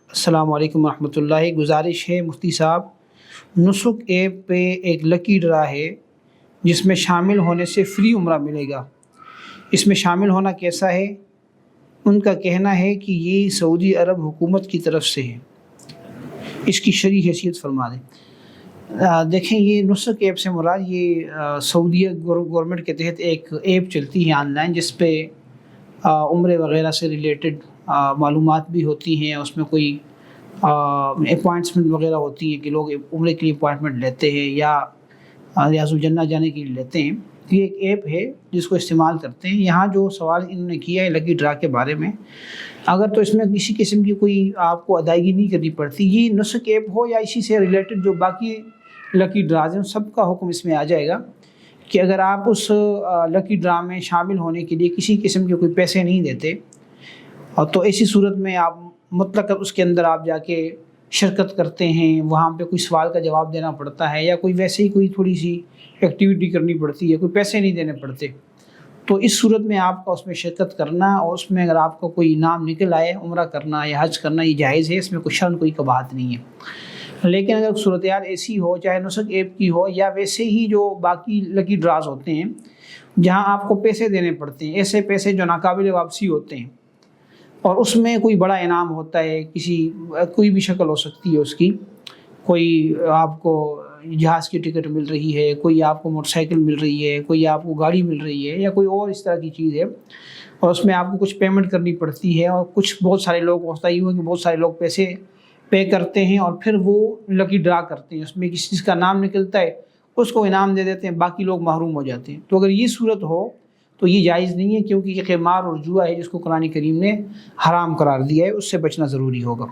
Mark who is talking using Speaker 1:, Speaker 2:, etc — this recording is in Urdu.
Speaker 1: السلام علیکم ورحمۃ اللہ۔ گزارش ہے مفتی صاحب، نسک ایپ پہ ایک لکی ڈرا ہے جس میں شامل ہونے سے فری عمرہ ملے گا۔ اس میں شامل ہونا کیسا ہے؟ ان کا کہنا ہے کہ یہ سعودی عرب حکومت کی طرف سے ہے، اس کی شرعی حیثیت فرما دیں۔ دیکھیں، یہ نسک ایپ سے مراد یہ سعودیہ گورنمنٹ کے تحت ایک ایپ چلتی ہے آن لائن، جس پہ عمرے وغیرہ سے ریلیٹڈ معلومات بھی ہوتی ہیں۔ اس میں کوئی اپوائنٹمنٹ وغیرہ ہوتی ہیں کہ لوگ عمرے کے لیے اپوائنٹمنٹ لیتے ہیں یا ریاض الجنہ جانے کے لیے لیتے ہیں۔ یہ ایک ایپ ہے جس کو استعمال کرتے ہیں۔ یہاں جو سوال انہوں نے کیا ہے لکی ڈرا کے بارے میں، اگر تو اس میں کسی قسم کی کوئی آپ کو ادائیگی نہیں کرنی پڑتی، یہ نسک ایپ ہو یا اسی سے ریلیٹڈ جو باقی لکی ڈراز ہیں، سب کا حکم اس میں آ جائے گا کہ اگر آپ اس لکی ڈرا میں شامل ہونے کے لیے کسی قسم کے کوئی پیسے نہیں دیتے، تو ایسی صورت میں آپ مطلق اس کے اندر آپ جا کے شرکت کرتے ہیں، وہاں پہ کوئی سوال کا جواب دینا پڑتا ہے یا کوئی ویسے ہی کوئی تھوڑی سی ایکٹیویٹی کرنی پڑتی ہے، کوئی پیسے نہیں دینے پڑتے، تو اس صورت میں آپ کا اس میں شرکت کرنا اور اس میں اگر آپ کو کوئی انعام نکل آئے، عمرہ کرنا یا حج کرنا، یہ جائز ہے، اس میں کوئی شرم کوئی قباحت نہیں ہے۔ لیکن اگر صورتحال ایسی ہو، چاہے نسک ایپ کی ہو یا ویسے ہی جو باقی لکی ڈراز ہوتے ہیں جہاں آپ کو پیسے دینے پڑتے ہیں، ایسے پیسے جو ناقابل واپسی ہوتے ہیں، اور اس میں کوئی بڑا انعام ہوتا ہے، کوئی بھی شکل ہو سکتی ہے اس کی، کوئی آپ کو جہاز کی ٹکٹ مل رہی ہے، کوئی آپ کو موٹر سائیکل مل رہی ہے، کوئی آپ کو گاڑی مل رہی ہے یا کوئی اور اس طرح کی چیز ہے، اور اس میں آپ کو کچھ پیمنٹ کرنی پڑتی ہے، اور بہت سارے لوگ ہوتا ہی ہوا کہ بہت سارے لوگ پیسے پے کرتے ہیں اور پھر وہ لکی ڈرا کرتے ہیں، اس میں کسی چیز کا نام نکلتا ہے، اس کو انعام دے دیتے ہیں، باقی لوگ محروم ہو جاتے ہیں۔ تو اگر یہ صورت ہو تو یہ جائز نہیں ہے، کیونکہ یہ قمار اور جوا ہے جس کو قرآن کریم نے حرام قرار دیا ہے، اس سے بچنا ضروری ہوگا۔